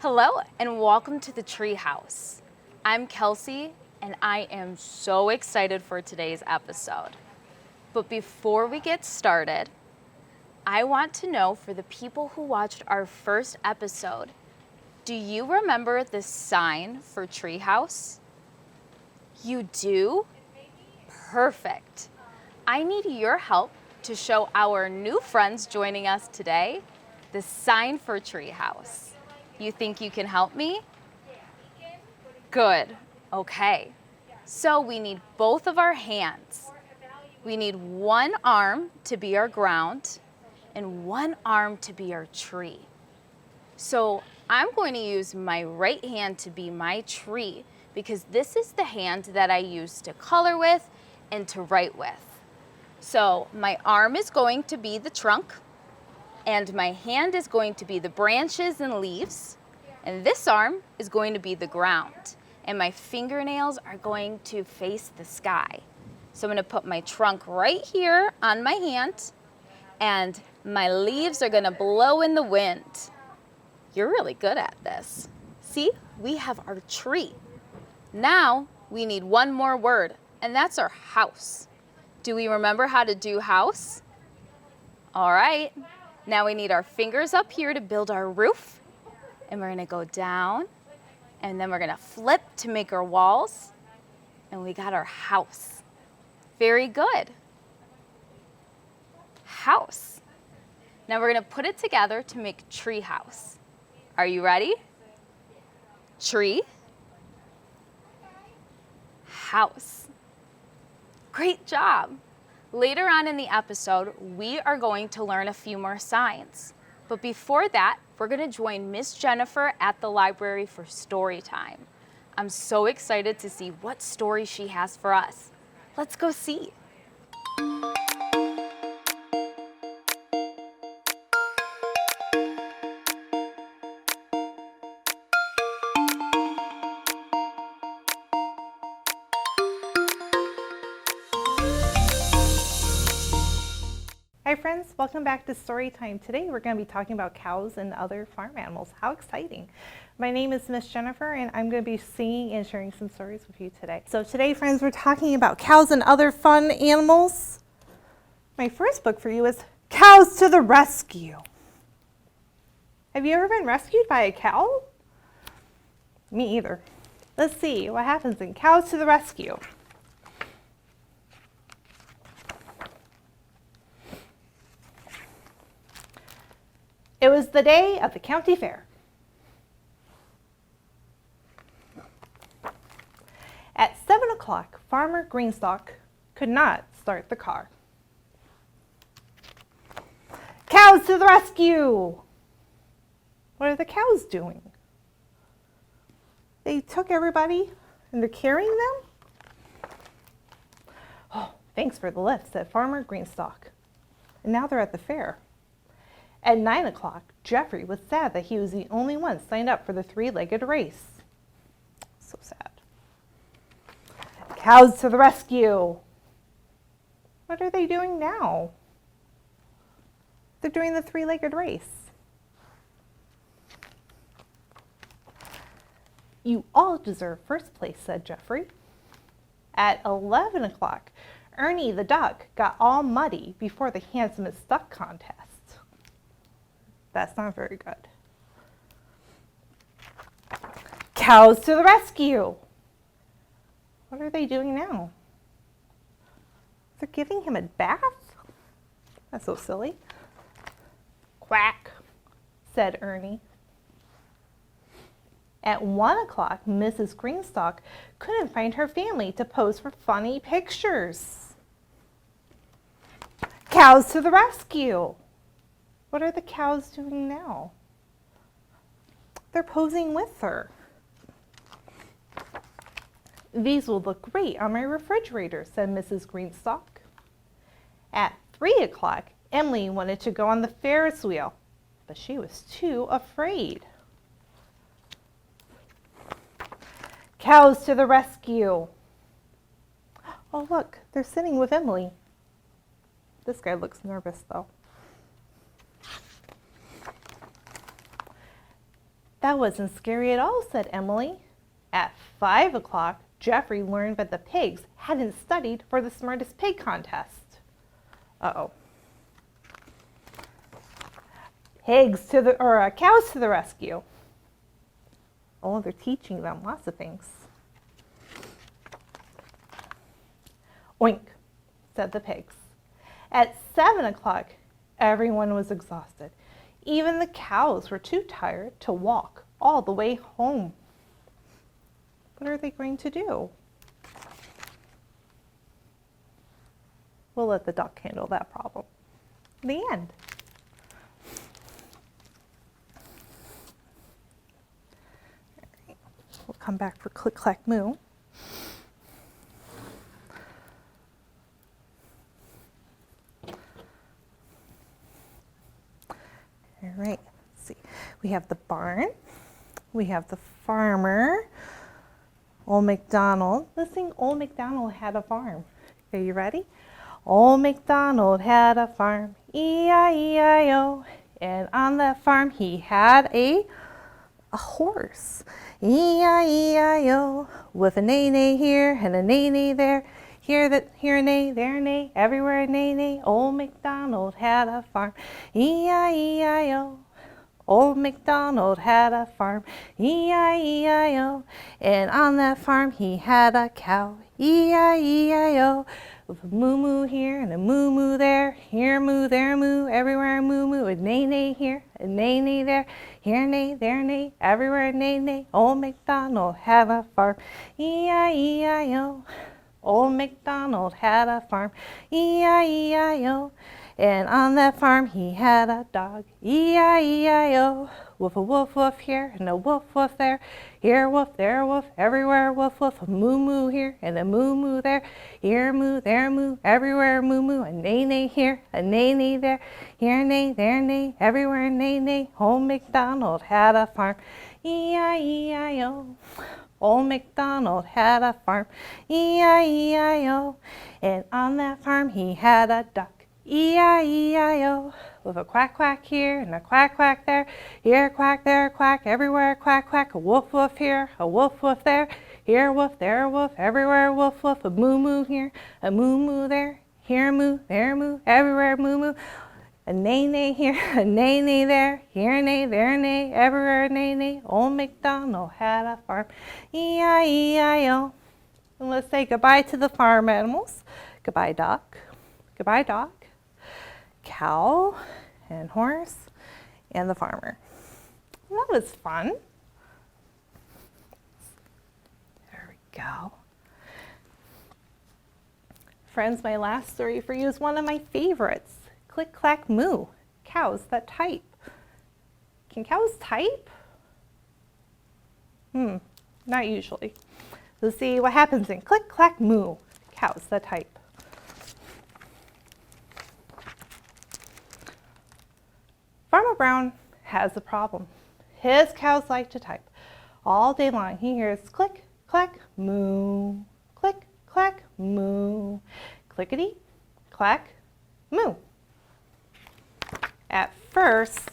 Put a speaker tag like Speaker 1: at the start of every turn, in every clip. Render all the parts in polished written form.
Speaker 1: Hello and welcome to the Treehouse. I'm Kelsey and I am so excited for today's episode. But before we get started, I want to know for the people who watched our first episode, do you remember the sign for Treehouse? You do? Perfect. I need your help to show our new friends joining us today the sign for Treehouse. You think you can help me? Good. Okay. So we need both of our hands. We need one arm to be our ground and one arm to be our tree. So I'm going to use my right hand to be my tree because this is the hand that I use to color with and to write with. So my arm is going to be the trunk, and my hand is going to be the branches and leaves, and this arm is going to be the ground, and my fingernails are going to face the sky. So I'm going to put my trunk right here on my hand, and my leaves are going to blow in the wind. You're really good at this. See, we have our tree. Now we need one more word, and that's our house. Do we remember how to do house? All right. Now we need our fingers up here to build our roof, and we're gonna go down, and then we're gonna flip to make our walls, and we got our house. Very good. House. Now we're gonna put it together to make tree house. Are you ready? Tree. House. Great job. Later on in the episode, we are going to learn a few more signs. But before that, we're going to join Miss Jennifer at the library for story time. I'm so excited to see what story she has for us. Let's go see.
Speaker 2: Hi friends, welcome back to Storytime. Today we're going to be talking about cows and other farm animals. How exciting. My name is Miss Jennifer and I'm going to be singing and sharing some stories with you today. So today friends, we're talking about cows and other fun animals. My first book for you is Cows to the Rescue. Have you ever been rescued by a cow? Me either. Let's see what happens in Cows to the Rescue. It was the day of the county fair. At 7 o'clock, Farmer Greenstock could not start the car. Cows to the rescue! What are the cows doing? They took everybody and they're carrying them? Oh, thanks for the lift, said Farmer Greenstock. And now they're at the fair. At 9 o'clock, Jeffrey was sad that he was the only one signed up for the three-legged race. So sad. Cows to the rescue! What are they doing now? They're doing the three-legged race. You all deserve first place, said Jeffrey. At 11 o'clock, Ernie the duck got all muddy before the handsomest duck contest. That's not very good. Cows to the rescue! What are they doing now? They're giving him a bath? That's so silly. Quack, said Ernie. At 1 o'clock, Mrs. Greenstock couldn't find her family to pose for funny pictures. Cows to the rescue! What are the cows doing now? They're posing with her. These will look great on my refrigerator, said Mrs. Greenstock. At 3 o'clock, Emily wanted to go on the Ferris wheel, but she was too afraid. Cows to the rescue! Oh look, they're sitting with Emily. This guy looks nervous though. That wasn't scary at all, said Emily. At 5 o'clock, Jeffrey learned that the pigs hadn't studied for the smartest pig contest. Uh-oh. Cows to the rescue. Oh, they're teaching them lots of things. Oink, said the pigs. At 7 o'clock, everyone was exhausted. Even the cows were too tired to walk all the way home. What are they going to do? We'll let the duck handle that problem. The end. All right. We'll come back for Click, Clack, Moo. All right, let's see. We have the barn. We have the farmer. Old Macdonald. Let's sing Old Macdonald Had a Farm. Are you ready? Old Macdonald had a farm, E-I-E-I-O. And on that farm he had a horse, E-I-E-I-O. With a neigh-neigh here and a neigh-neigh there. Here a neigh, there a neigh, everywhere a neigh-neigh. Old Macdonald had a farm, E-I-E-I-O. Old Macdonald had a farm, E-I-E-I-O. And on that farm he had a cow, E-I-E-I-O. With a moo-moo here and a moo-moo there. Here a moo, there a moo, everywhere a moo-moo. A neigh-neigh here, a neigh-neigh there. Here a neigh, there a neigh, everywhere a neigh-neigh. Old Macdonald had a farm, E-I-E-I-O. Old Macdonald had a farm, E-I-E-I-O. And on that farm he had a dog, E-I-E-I-O. Woof a woof woof here and a woof woof there. Here a woof, there a woof, everywhere a woof woof. A moo moo here and a moo moo there. Here a moo, there a moo, everywhere a moo moo. A neigh neigh here, a neigh neigh there. Here a neigh, there a neigh, everywhere a neigh neigh. Old Macdonald had a farm, E-I-E-I-O. Old Macdonald had a farm, E-I-E-I-O. And on that farm he had a duck, E-I-E-I-O. With a quack quack here and a quack quack there. Here a quack, there a quack, everywhere a quack quack. A woof woof here, a woof woof there. Here a woof, there a woof, everywhere a woof woof. A moo moo here, a moo moo there. Here a moo, there a moo, everywhere a moo moo. A neigh neigh here, a neigh neigh there. Here a neigh, there a neigh, everywhere a neigh neigh. Old Macdonald had a farm, E-I-E-I-O. And let's say goodbye to the farm animals. Goodbye duck, goodbye dog, cow and horse, and the farmer. That was fun. There we go. Friends, my last story for you is one of my favorites. Click, clack, moo. Cows that type. Can cows type? Not usually. Let's see what happens in Click, clack, moo. Cows that type. Farmer Brown has a problem. His cows like to type. All day long he hears click, clack, moo. Click, clack, moo. Clickety, clack, moo. At first,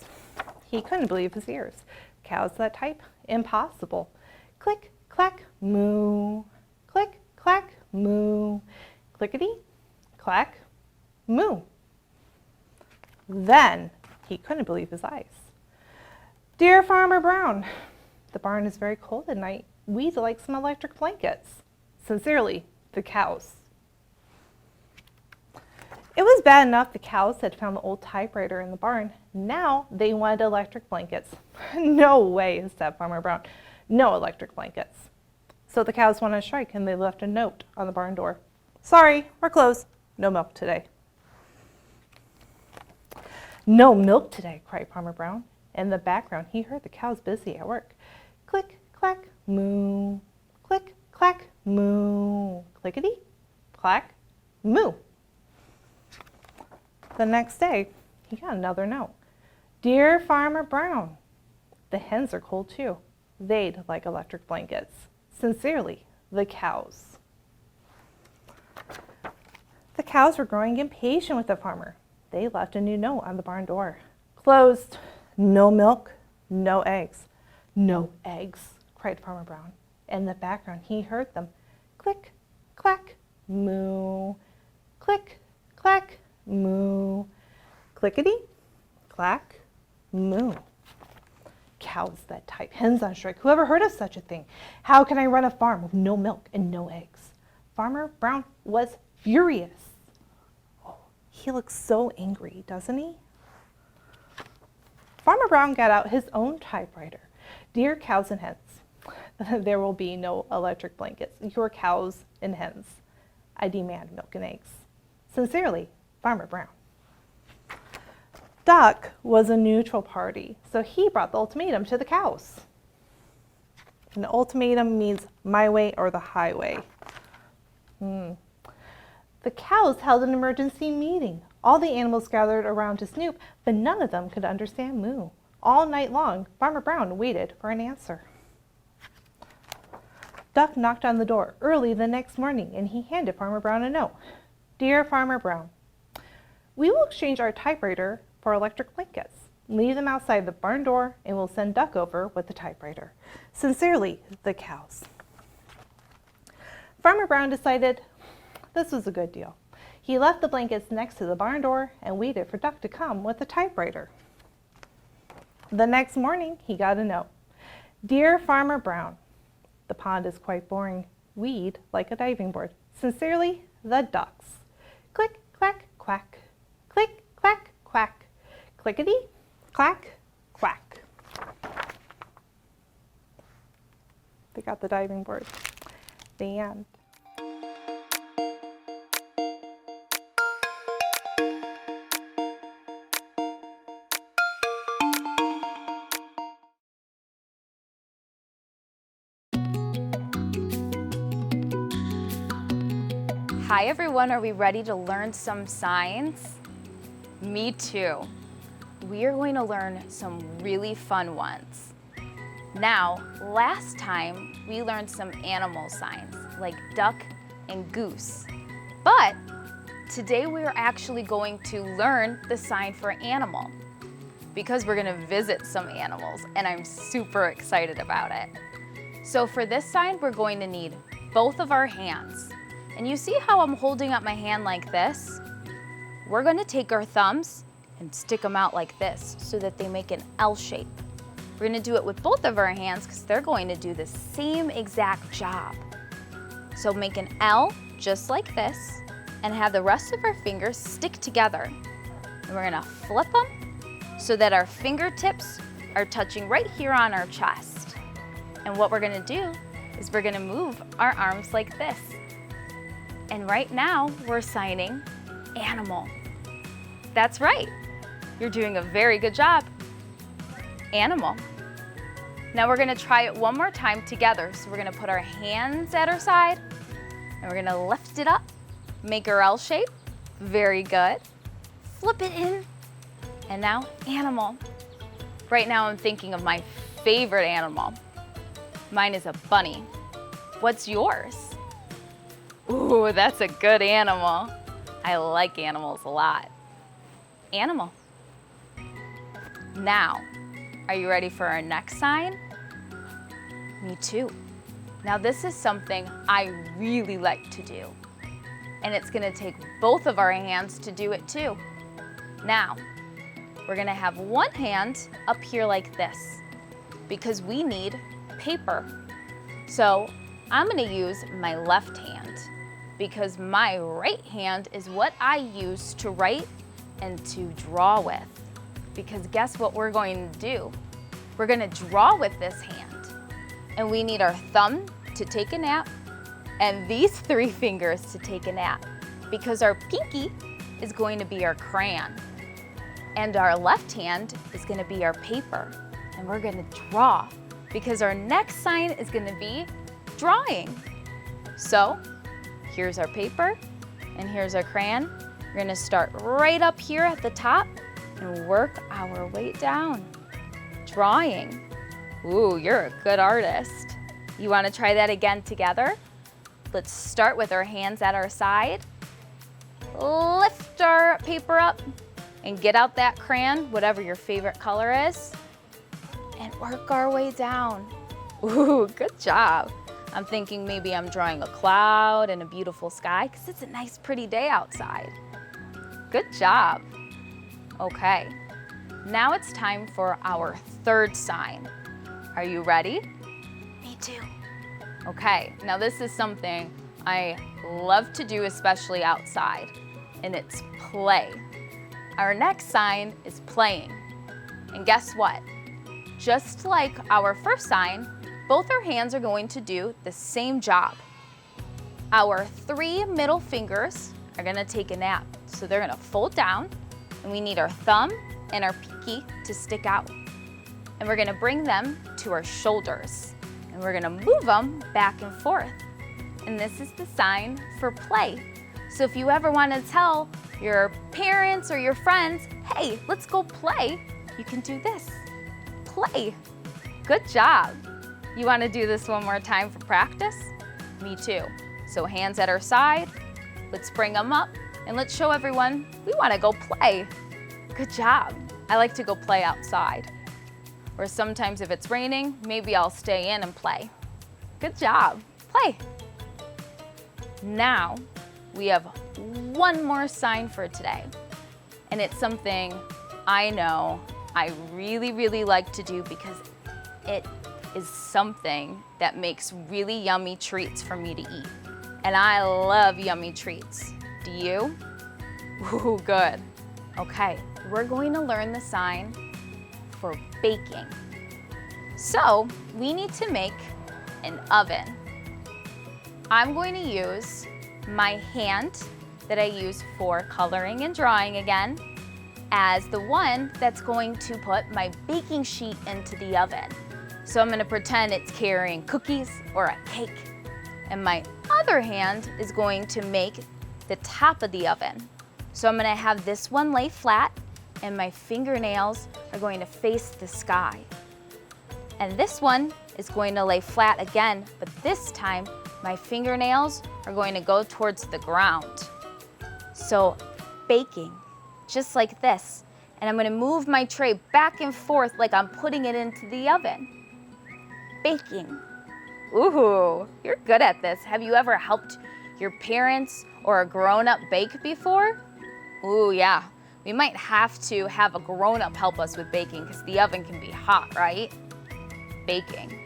Speaker 2: he couldn't believe his ears. Cows that type? Impossible. Click, clack, moo. Click, clack, moo. Clickety, clack, moo. Then he couldn't believe his eyes. Dear Farmer Brown, the barn is very cold at night. We'd like some electric blankets. Sincerely, the cows. It was bad enough the cows had found the old typewriter in the barn. Now they wanted electric blankets. No way, said Farmer Brown. No electric blankets. So the cows went on strike and they left a note on the barn door. Sorry, we're closed. No milk today. No milk today, cried Farmer Brown. In the background, he heard the cows busy at work. Click, clack, moo. Click, clack, moo. Clickety, clack, moo. The next day, he got another note. Dear Farmer Brown, the hens are cold too. They'd like electric blankets. Sincerely, the cows. The cows were growing impatient with the farmer. They left a new note on the barn door. Closed. No milk, no eggs. No eggs, cried Farmer Brown. In the background, he heard them. Click, clack, moo. Click, clack, moo. Clickety, clack, moo. Cows that type, hens on strike. Who ever heard of such a thing? How can I run a farm with no milk and no eggs? Farmer Brown was furious. Oh, he looks so angry, doesn't he? Farmer Brown got out his own typewriter. Dear cows and hens, there will be no electric blankets. Your cows and hens. I demand milk and eggs. Sincerely, Farmer Brown. Duck was a neutral party, so he brought the ultimatum to the cows. An ultimatum means my way or the highway. The cows held an emergency meeting. All the animals gathered around to snoop, but none of them could understand moo. All night long, Farmer Brown waited for an answer. Duck knocked on the door early the next morning, and he handed Farmer Brown a note. Dear Farmer Brown, we will exchange our typewriter for electric blankets. Leave them outside the barn door, and we'll send Duck over with the typewriter. Sincerely, the cows. Farmer Brown decided this was a good deal. He left the blankets next to the barn door and waited for Duck to come with the typewriter. The next morning, he got a note. Dear Farmer Brown, the pond is quite boring. Weed like a diving board. Sincerely, the ducks. Click, clack, quack. Click, clack, quack. Clickety, clack, quack. They got the diving board. The end.
Speaker 1: Hi everyone, are we ready to learn some signs? Me too. We are going to learn some really fun ones. Now, last time we learned some animal signs like duck and goose. But today we are actually going to learn the sign for animal because we're going to visit some animals and I'm super excited about it. So for this sign, we're going to need both of our hands. And you see how I'm holding up my hand like this? We're going to take our thumbs and stick them out like this so that they make an L shape. We're going to do it with both of our hands because they're going to do the same exact job. So make an L just like this and have the rest of our fingers stick together. And we're going to flip them so that our fingertips are touching right here on our chest. And what we're going to do is we're going to move our arms like this. And right now, we're signing animal. That's right. You're doing a very good job. Animal. Now we're gonna try it one more time together. So we're gonna put our hands at our side and we're gonna lift it up, make our L shape. Very good. Flip it in. And now animal. Right now I'm thinking of my favorite animal. Mine is a bunny. What's yours? Ooh, that's a good animal. I like animals a lot. Animal. Now, are you ready for our next sign? Me too. Now this is something I really like to do. And it's gonna take both of our hands to do it too. Now, we're gonna have one hand up here like this because we need paper. So I'm gonna use my left hand because my right hand is what I use to write and to draw with. Because guess what we're going to do? We're gonna draw with this hand. And we need our thumb to take a nap and these 3 fingers to take a nap because our pinky is going to be our crayon. And our left hand is gonna be our paper. And we're gonna draw because our next sign is gonna be drawing. So, here's our paper and here's our crayon. We're gonna start right up here at the top and work our way down. Drawing. Ooh, you're a good artist. You wanna try that again together? Let's start with our hands at our side. Lift our paper up and get out that crayon, whatever your favorite color is. and work our way down. Ooh, good job. I'm thinking maybe I'm drawing a cloud and a beautiful sky because it's a nice pretty day outside. Good job. Okay, now it's time for our third sign. Are you ready? Me too. Okay, now this is something I love to do, especially outside, and it's play. Our next sign is playing. And guess what? Just like our first sign, both our hands are going to do the same job. Our 3 middle fingers are gonna take a nap. So they're gonna fold down, and we need our thumb and our pinky to stick out. And we're gonna bring them to our shoulders, and we're gonna move them back and forth. And this is the sign for play. So if you ever wanna tell your parents or your friends, hey, let's go play, you can do this, play. Good job. You wanna do this one more time for practice? Me too. So hands at our side, let's bring them up, and let's show everyone we wanna go play. Good job. I like to go play outside. Or sometimes if it's raining, maybe I'll stay in and play. Good job, play. Now, we have one more sign for today. And it's something I know I really, really like to do because it is something that makes really yummy treats for me to eat. And I love yummy treats. Do you? Ooh, good. Okay, we're going to learn the sign for baking. So we need to make an oven. I'm going to use my hand that I use for coloring and drawing again as the one that's going to put my baking sheet into the oven. So I'm gonna pretend it's carrying cookies or a cake. And my other hand is going to make the top of the oven. So I'm gonna have this one lay flat and my fingernails are going to face the sky. And this one is going to lay flat again, but this time my fingernails are going to go towards the ground. So baking, just like this. And I'm gonna move my tray back and forth like I'm putting it into the oven. Baking. Ooh, you're good at this. Have you ever helped your parents or a grown-up bake before? Ooh, yeah. We might have to have a grown-up help us with baking because the oven can be hot, right? Baking.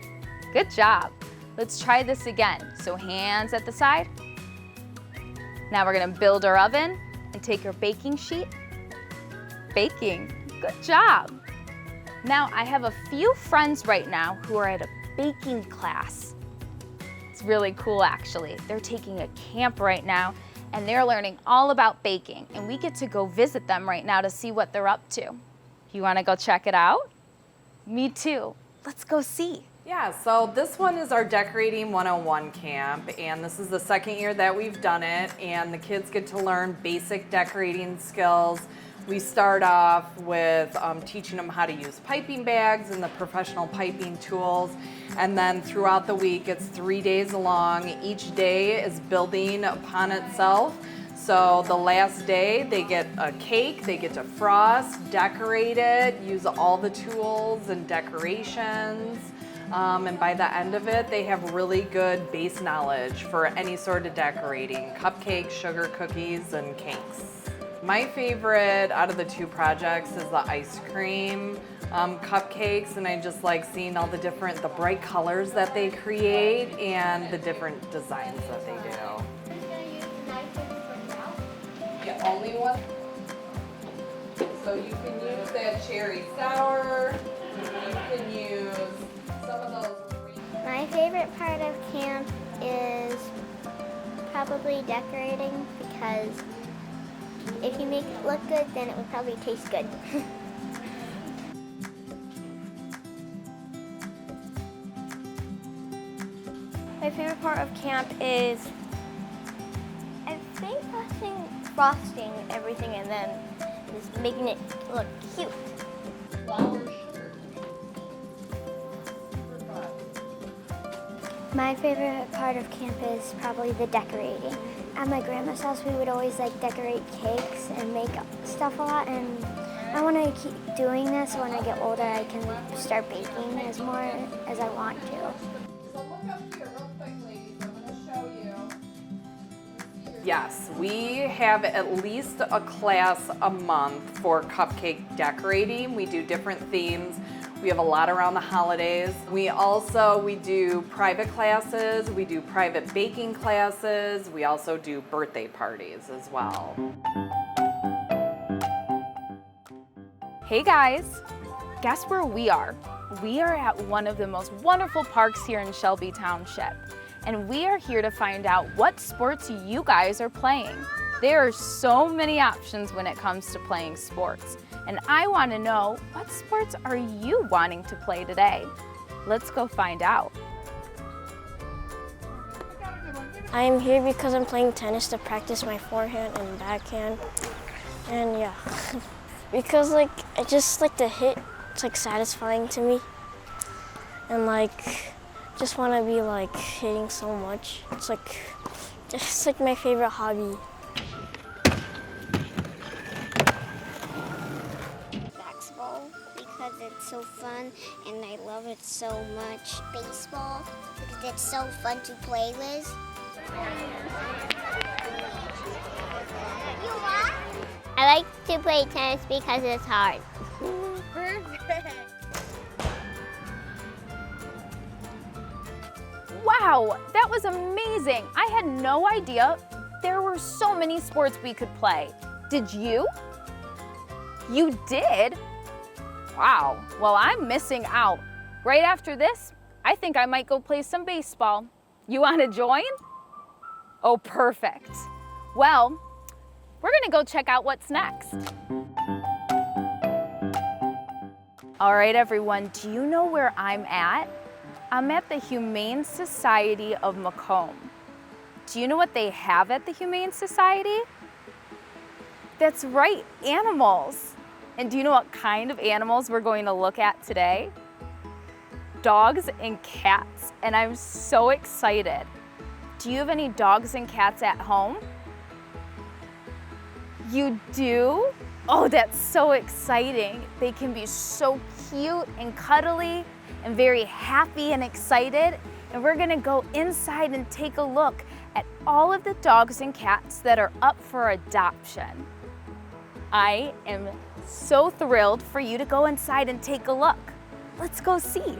Speaker 1: Good job. Let's try this again. So hands at the side. Now we're gonna build our oven and take our baking sheet. Baking. Good job. Now I have a few friends right now who are at a baking class. It's really cool actually. They're taking a camp right now and they're learning all about baking, and we get to go visit them right now to see what they're up to. You wanna go check it out? Me too. Let's go see.
Speaker 3: Yeah, so this one is our Decorating 101 camp, and this is the second year that we've done it, and the kids get to learn basic decorating skills. We start off with teaching them how to use piping bags and the professional piping tools, and then throughout the week, it's 3 days long. Each day is building upon itself. So the last day, they get a cake, they get to frost, decorate it, use all the tools and decorations. And by the end of it, they have really good base knowledge for any sort of decorating, cupcakes, sugar cookies, and cakes. My favorite out of the 2 projects is the ice cream cupcakes, and I just like seeing all the bright colors that they create and the different designs that they do. Yeah, only one. So you can use that cherry sour, you can use some of those.
Speaker 4: My favorite part of camp is probably decorating, because if you make it look good, then it would probably taste good.
Speaker 5: My favorite part of camp is, I think, frosting everything and then just making it look cute.
Speaker 4: My favorite part of camp is probably the decorating. At my grandma's house, we would always decorate cakes and make stuff a lot, and
Speaker 5: I want to keep doing this, so when I get older I can start baking as more as I want to.
Speaker 3: So look up here real quick, ladies. I'm going to show you. Yes, we have at least a class a month for cupcake decorating. We do different themes. We have a lot around the holidays. We do private classes. We do private baking classes. We also do birthday parties as well.
Speaker 1: Hey guys, guess where we are? We are at one of the most wonderful parks here in Shelby Township, and we are here to find out what sports you guys are playing. There are so many options when it comes to playing sports, and I want to know, what sports are you wanting to play today? Let's go find out.
Speaker 5: I'm here because I'm playing tennis to practice my forehand and backhand, and yeah. Because I just like to hit, it's satisfying to me. And just want to be hitting so much. It's just my favorite hobby.
Speaker 4: Basketball because it's so fun and I love it so much. Baseball because it's so fun to play with. I like to play tennis because it's hard. Perfect.
Speaker 1: Wow, that was amazing. I had no idea there were so many sports we could play. Did you? You did? Wow, well, I'm missing out. Right after this, I think I might go play some baseball. You want to join? Oh, perfect. Well, we're gonna go check out what's next. All right, everyone, do you know where I'm at? I'm at the Humane Society of Macomb. Do you know what they have at the Humane Society? That's right, animals. And do you know what kind of animals we're going to look at today? Dogs and cats, and I'm so excited. Do you have any dogs and cats at home? You do? Oh, that's so exciting. They can be so cute and cuddly and very happy and excited. And we're gonna go inside and take a look at all of the dogs and cats that are up for adoption. I am so thrilled for you to go inside and take a look. Let's go see.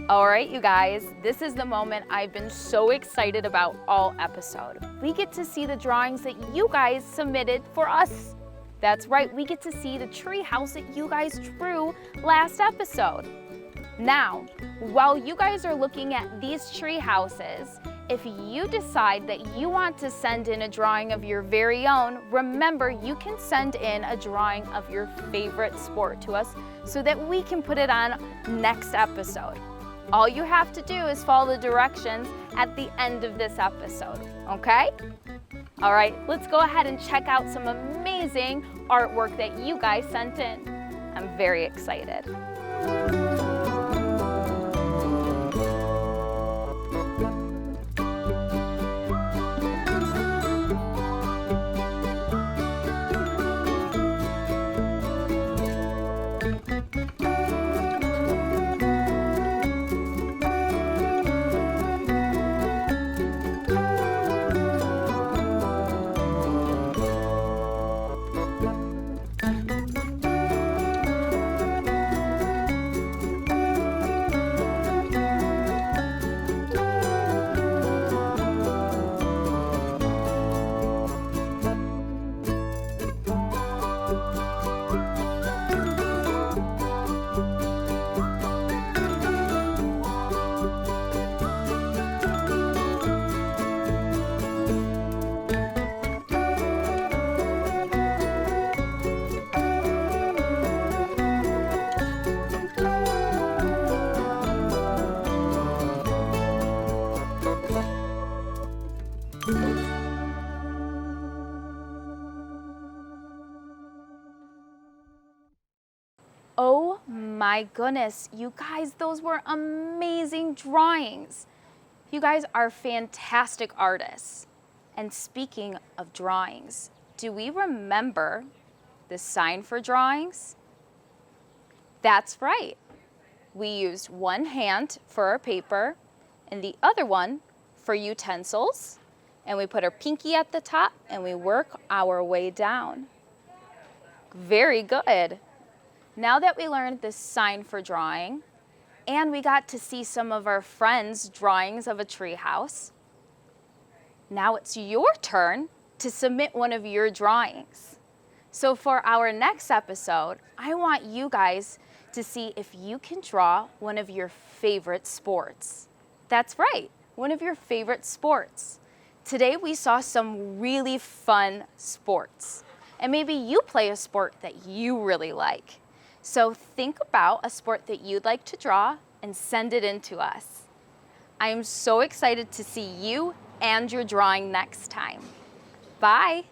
Speaker 1: All right, you guys, this is the moment I've been so excited about all episode. We get to see the drawings that you guys submitted for us. That's right, we get to see the tree house that you guys drew last episode. Now, while you guys are looking at these tree houses, if you decide that you want to send in a drawing of your very own, remember you can send in a drawing of your favorite sport to us so that we can put it on next episode. All you have to do is follow the directions at the end of this episode, okay? All right, let's go ahead and check out some amazing artwork that you guys sent in. I'm very excited. Oh my goodness, you guys, those were amazing drawings. You guys are fantastic artists. And speaking of drawings, do we remember the sign for drawings? That's right. We used one hand for our paper and the other one for utensils. And we put our pinky at the top and we work our way down. Very good. Now that we learned this sign for drawing, and we got to see some of our friends' drawings of a treehouse, now it's your turn to submit one of your drawings. So for our next episode, I want you guys to see if you can draw one of your favorite sports. That's right, one of your favorite sports. Today we saw some really fun sports, and maybe you play a sport that you really like. So think about a sport that you'd like to draw and send it in to us. I am so excited to see you and your drawing next time. Bye.